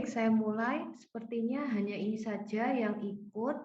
Saya mulai, sepertinya hanya ini saja yang ikut.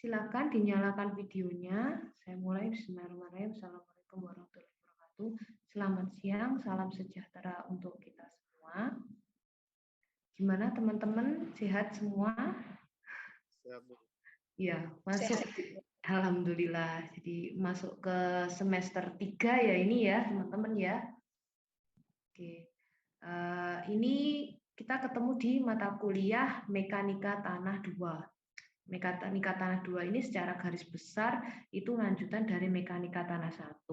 Silakan dinyalakan videonya. Saya mulai. Bismillahirrahmanirrahim. Assalamualaikum warahmatullahi wabarakatuh. Selamat siang, salam sejahtera untuk kita semua. Gimana teman-teman, sehat semua? Ya, masuk. Alhamdulillah. Jadi masuk ke semester 3 ya ini ya, teman-teman ya. Oke. Ini kita ketemu di mata kuliah Mekanika Tanah 2. Mekanika Tanah 2 ini secara garis besar itu lanjutan dari Mekanika Tanah 1.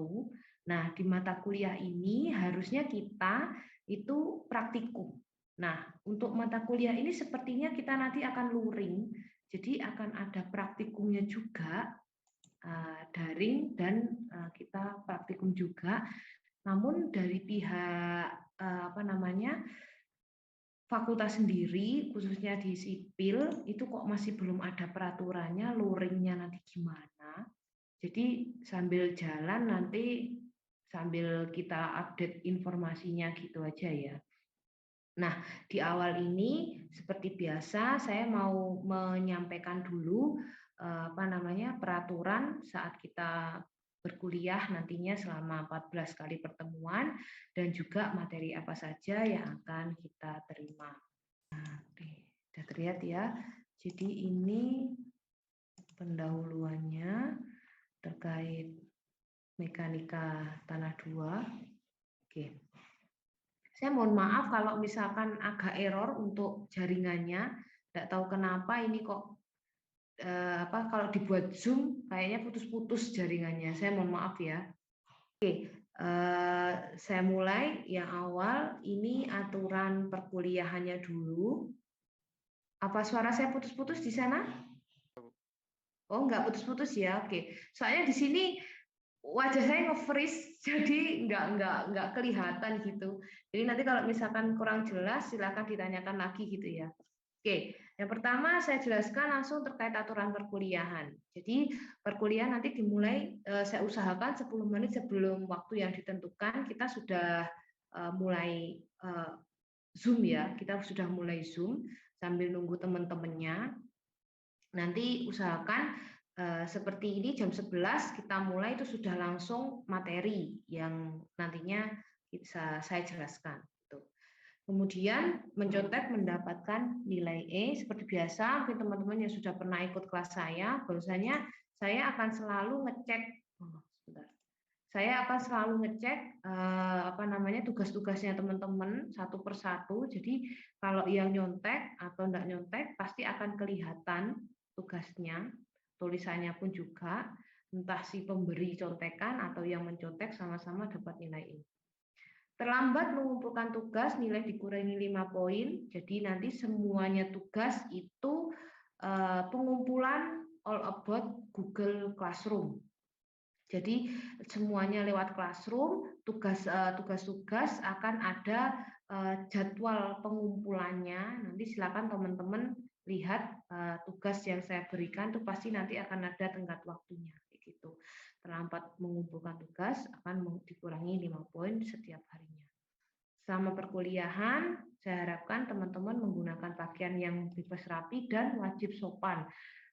Nah, di mata kuliah ini harusnya kita itu praktikum. Nah, untuk mata kuliah ini sepertinya kita nanti akan luring, jadi akan ada praktikumnya juga, daring dan kita praktikum juga. Namun dari pihak fakultas sendiri, khususnya di sipil, itu kok masih belum ada peraturannya, luringnya nanti gimana. Jadi sambil jalan nanti sambil kita update informasinya gitu aja ya. Nah, di awal ini seperti biasa saya mau menyampaikan dulu peraturan saat kita berkuliah nantinya selama 14 kali pertemuan dan juga materi apa saja yang akan kita terima. Nah, sudah terlihat ya. Jadi ini pendahuluannya terkait Mekanika Tanah 2. Oke. Saya mohon maaf kalau misalkan agak error untuk jaringannya. Tidak tahu kenapa ini kok kalau dibuat Zoom kayaknya putus-putus jaringannya. Saya mohon maaf ya. Oke, saya mulai yang awal. Ini aturan perkuliahannya dulu. Apa suara saya putus-putus di sana? Oh, nggak putus-putus ya. Oke. Soalnya di sini wajah saya nge-freeze jadi nggak kelihatan gitu. Jadi nanti kalau misalkan kurang jelas silakan ditanyakan lagi gitu ya. Oke, yang pertama saya jelaskan langsung terkait aturan perkuliahan. Jadi perkuliahan nanti dimulai, saya usahakan 10 menit sebelum waktu yang ditentukan kita sudah mulai Zoom ya, kita sudah mulai Zoom sambil nunggu teman-temannya. Nanti usahakan seperti ini jam 11 kita mulai itu sudah langsung materi yang nantinya saya jelaskan. Kemudian mencontek mendapatkan nilai E seperti biasa. Mungkin teman-teman yang sudah pernah ikut kelas saya, bahwasanya saya akan selalu ngecek. Saya akan selalu ngecek tugas-tugasnya teman-teman satu persatu. Jadi kalau yang nyontek atau enggak nyontek pasti akan kelihatan tugasnya, tulisannya pun juga, entah si pemberi contekan atau yang mencontek sama-sama dapat nilai E. Terlambat mengumpulkan tugas, nilai dikurangi 5 poin. Jadi nanti semuanya tugas itu pengumpulan all about Google Classroom. Jadi semuanya lewat Classroom, tugas-tugas akan ada jadwal pengumpulannya. Nanti silakan teman-teman lihat tugas yang saya berikan itu pasti nanti akan ada tenggat waktunya gitu. Terlambat mengumpulkan tugas akan dikurangi 5 poin setiap harinya. Selama perkuliahan, saya harapkan teman-teman menggunakan pakaian yang bebas rapi dan wajib sopan.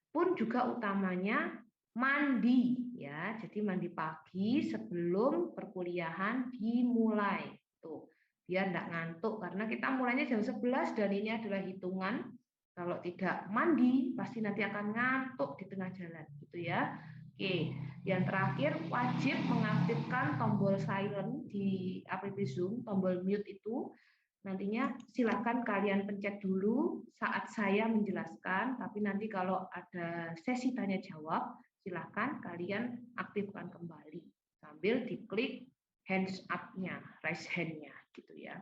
Pun juga utamanya mandi ya. Jadi mandi pagi sebelum perkuliahan dimulai. Tuh, biar enggak ngantuk karena kita mulainya jam 11 dan ini adalah hitungan. Kalau tidak mandi pasti nanti akan ngantuk di tengah jalan gitu ya. Oke, yang terakhir wajib mengaktifkan tombol silent di aplikasi Zoom, tombol mute itu. Nantinya silakan kalian pencet dulu saat saya menjelaskan, tapi nanti kalau ada sesi tanya jawab, silakan kalian aktifkan kembali sambil diklik hands up-nya, raise hand-nya gitu ya.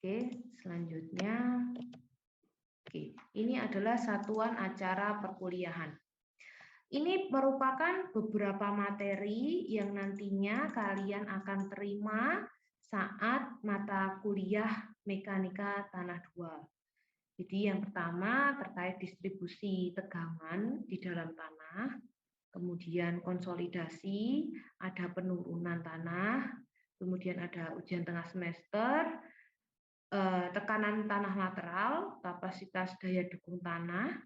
Oke, selanjutnya. Oke, ini adalah satuan acara perkuliahan. Ini merupakan beberapa materi yang nantinya kalian akan terima saat mata kuliah Mekanika Tanah 2. Jadi yang pertama terkait distribusi tegangan di dalam tanah, kemudian konsolidasi, ada penurunan tanah, kemudian ada ujian tengah semester, tekanan tanah lateral, kapasitas daya dukung tanah,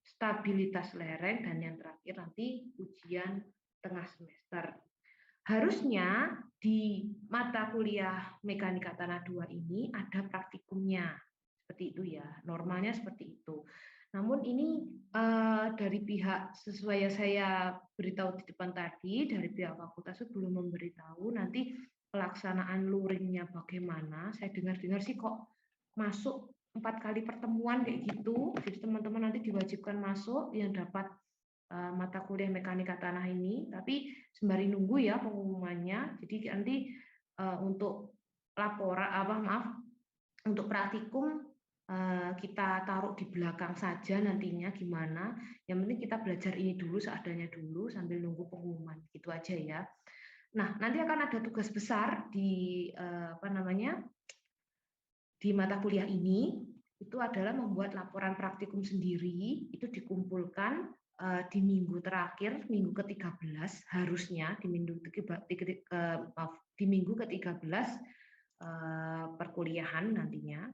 stabilitas lereng, dan yang terakhir nanti ujian tengah semester. Harusnya di mata kuliah Mekanika Tanah 2 ini ada praktikumnya. Seperti itu ya, normalnya seperti itu. Namun ini dari pihak, sesuai yang saya beritahu di depan tadi, dari pihak fakultas itu belum memberitahu nanti pelaksanaan luringnya bagaimana. Saya dengar-dengar sih kok masuk 4 kali pertemuan kayak gitu. Jadi teman-teman nanti diwajibkan masuk yang dapat mata kuliah Mekanika Tanah ini, tapi sembari nunggu ya pengumumannya. Jadi nanti untuk untuk praktikum kita taruh di belakang saja nantinya gimana. Yang penting kita belajar ini dulu seadanya dulu sambil nunggu pengumuman. Gitu aja ya. Nah, nanti akan ada tugas besar di di mata kuliah ini, itu adalah membuat laporan praktikum sendiri, itu dikumpulkan di minggu terakhir, minggu ke-13 harusnya di minggu ke-13 perkuliahan nantinya.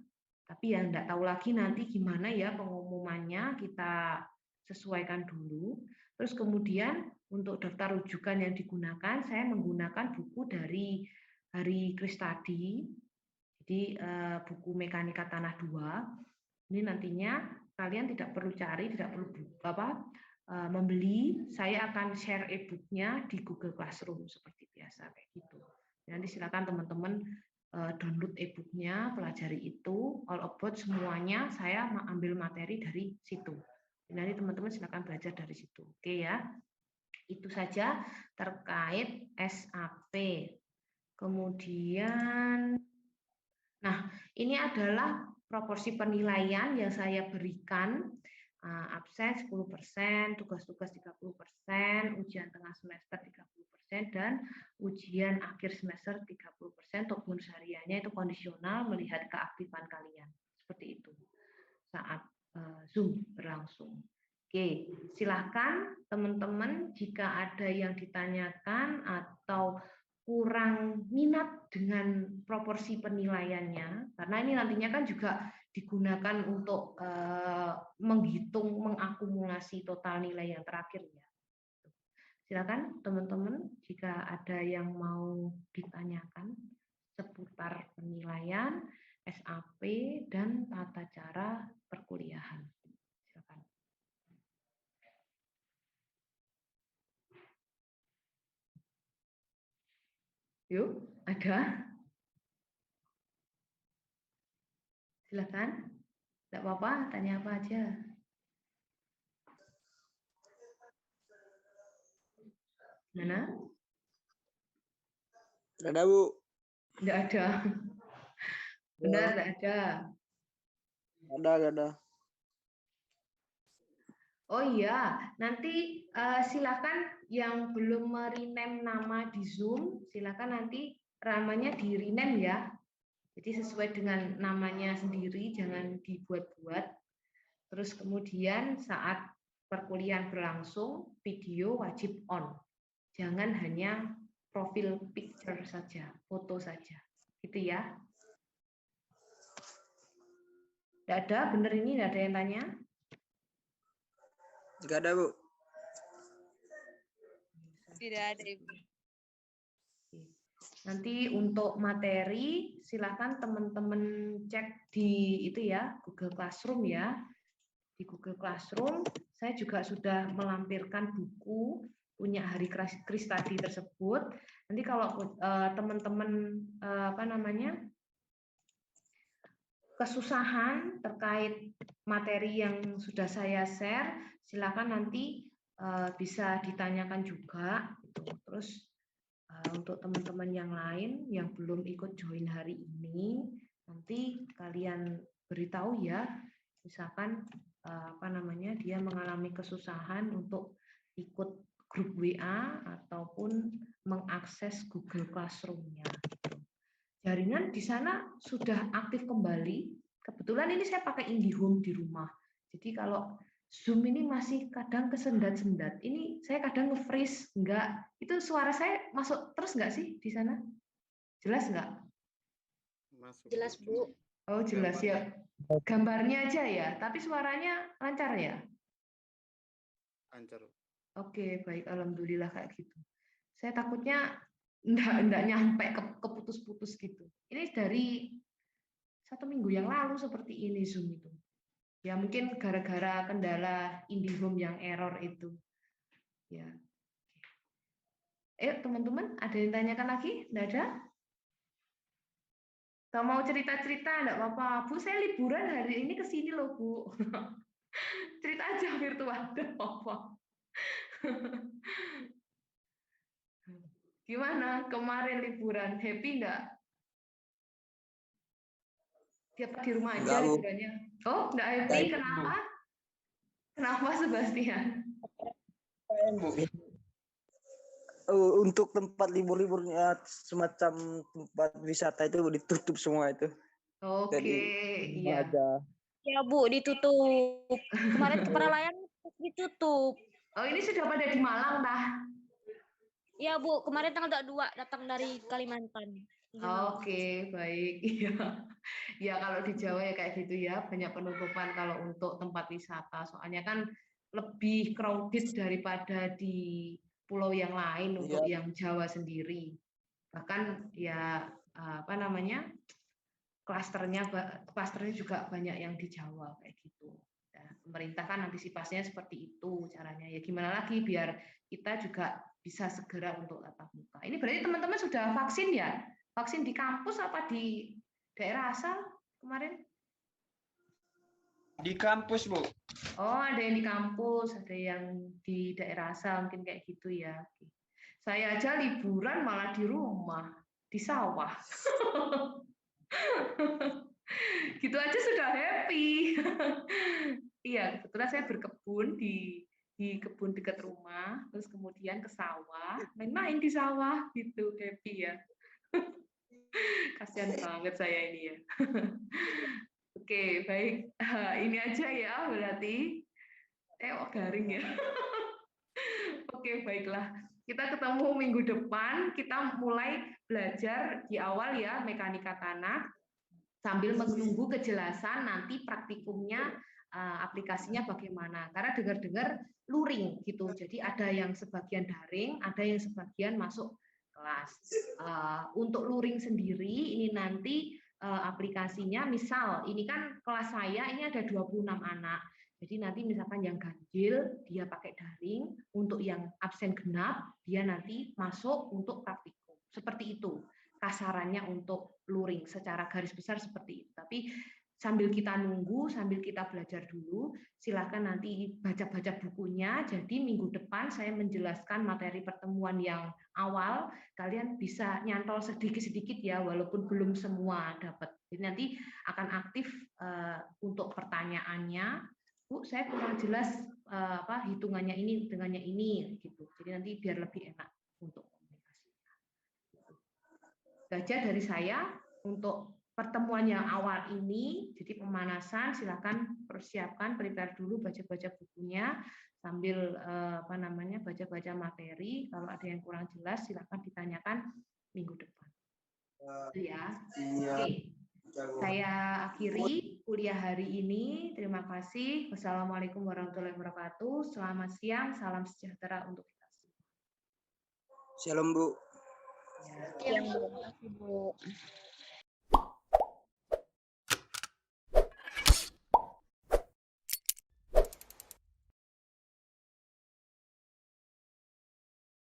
Tapi ya enggak tahu lagi nanti gimana ya pengumumannya, kita sesuaikan dulu. Terus kemudian untuk daftar rujukan yang digunakan, saya menggunakan buku dari Hari Kristadi. Jadi buku Mekanika Tanah 2. Ini nantinya kalian tidak perlu cari, tidak perlu membeli. Saya akan share e-booknya di Google Classroom seperti biasa kayak gitu. Nanti silakan teman-teman download e-booknya, pelajari itu, all about semuanya. Saya ambil materi dari situ. Nanti teman-teman silakan belajar dari situ. Oke ya. Itu saja terkait SAP. Kemudian, nah ini adalah proporsi penilaian yang saya berikan. Absen 10%, tugas-tugas 30%, ujian tengah semester 30%, dan ujian akhir semester 30%. Untuk bonus hariannya itu kondisional melihat keaktifan kalian. Seperti itu saat Zoom berlangsung. Oke, silahkan teman-teman jika ada yang ditanyakan atau kurang minat dengan proporsi penilaiannya, karena ini nantinya kan juga digunakan untuk menghitung, mengakumulasi total nilai yang terakhir ya. Silakan teman-teman jika ada yang mau ditanyakan seputar penilaian, SAP, dan tata cara perkuliahan. Silakan. Yuk, ada? Silakan. Tidak apa-apa, tanya apa aja. Mana? Tidak ada, Bu. Tidak ada. Benar, tidak ada. Ada. Oh iya, nanti silakan yang belum merename nama di Zoom, silakan nanti namanya di rename ya. Jadi sesuai dengan namanya sendiri, jangan dibuat-buat. Terus kemudian saat perkuliahan berlangsung, video wajib on. Jangan hanya profil picture saja, foto saja. Gitu ya. Tidak ada, benar ini tidak ada yang tanya? Tidak ada, Bu. Tidak ada, Ibu. Nanti untuk materi silakan teman-teman cek di itu ya, Google Classroom ya. Di Google Classroom saya juga sudah melampirkan buku punya Hari Kristadi tersebut. Nanti kalau teman-teman kesusahan terkait materi yang sudah saya share, silakan nanti bisa ditanyakan juga. Terus untuk teman-teman yang lain yang belum ikut join hari ini, nanti kalian beritahu ya, misalkan dia mengalami kesusahan untuk ikut grup WA ataupun mengakses Google Classroom-nya. Jaringan di sana sudah aktif kembali. Kebetulan ini saya pakai IndiHome di rumah. Jadi kalau Zoom ini masih kadang kesendat-sendat. Ini saya kadang nge-freeze, enggak. Itu suara saya masuk terus enggak sih di sana? Jelas enggak? Masuk. Jelas, Bu. Oh, jelas ya. Gambarnya aja ya, tapi suaranya lancar ya? Lancar. Oke, baik. Alhamdulillah kayak gitu. Saya takutnya enggak nyampe keputus-putus gitu. Ini dari 1 minggu yang lalu seperti ini Zoom itu. Ya mungkin gara-gara kendala IndiHome yang error itu. Ya. Teman-teman, ada yang tanyakan lagi? Enggak ada? Kalau mau cerita-cerita enggak apa-apa. Bu, saya liburan hari ini ke sini loh, Bu. Cerita aja virtual, enggak apa-apa. Gimana kemarin liburan? Happy enggak? Tiap di rumah aja Enggak, Bu. liburannya. Oh, enggak happy? Enggak, Bu. Kenapa? Kenapa Sebastian? Bu. Untuk tempat libur-liburnya semacam tempat wisata itu ditutup semua itu. Oke, Jadi iya. aja. Ya Bu, ditutup. Kemarin ke Paralayang ditutup. Oh, ini sudah pada di Malang, Tah? Ya Bu, kemarin tanggal 2 datang dari Kalimantan. Oke, baik. Iya. Ya, kalau di Jawa ya kayak gitu ya, banyak penutupan kalau untuk tempat wisata. Soalnya kan lebih crowded daripada di pulau yang lain untuk Iya. yang Jawa sendiri. Bahkan ya apa namanya? klasternya juga banyak yang di Jawa kayak gitu. Ya, pemerintah kan antisipasinya seperti itu caranya. Ya gimana lagi biar kita juga bisa segera untuk tatap muka. Ini berarti teman-teman sudah vaksin ya? Vaksin di kampus apa di daerah asal kemarin? Di kampus, Bu. Oh, ada yang di kampus, ada yang di daerah asal, mungkin kayak gitu ya. Saya aja liburan malah di rumah, di sawah. Gitu aja sudah happy. Iya, kebetulan saya berkebun di kebun dekat rumah, terus kemudian ke sawah, main-main di sawah gitu, happy ya. Kasihan banget saya ini ya. Oke, baik. Ini aja ya berarti. Garing ya. Oke, baiklah. Kita ketemu minggu depan, kita mulai belajar di awal ya mekanika tanah sambil menunggu kejelasan nanti praktikumnya aplikasinya bagaimana. Karena dengar-dengar luring gitu. Jadi ada yang sebagian daring, ada yang sebagian masuk kelas. Untuk luring sendiri ini nanti aplikasinya misal ini kan kelas saya ini ada 26 anak. Jadi nanti misalkan yang ganjil dia pakai daring, untuk yang absen genap dia nanti masuk untuk praktikum. Seperti itu kasarannya untuk luring secara garis besar seperti itu. Tapi sambil kita nunggu, sambil kita belajar dulu, silakan nanti baca-baca bukunya. Jadi minggu depan saya menjelaskan materi pertemuan yang awal, kalian bisa nyantol sedikit-sedikit ya, walaupun belum semua dapat. Jadi nanti akan aktif untuk pertanyaannya. Bu, saya kurang jelas hitungannya ini, hitungannya ini, gitu. Jadi nanti biar lebih enak untuk komunikasi. Belajar dari saya untuk pertemuan yang awal ini, jadi pemanasan, silakan persiapkan, prepare dulu, baca-baca bukunya sambil baca-baca materi. Kalau ada yang kurang jelas, silakan ditanyakan minggu depan. Ya, oke. Saya akhiri kuliah hari ini. Terima kasih. Wassalamualaikum warahmatullahi wabarakatuh. Selamat siang, salam sejahtera untuk kita semua. Shalom, Bu. Ya. Yang Bu.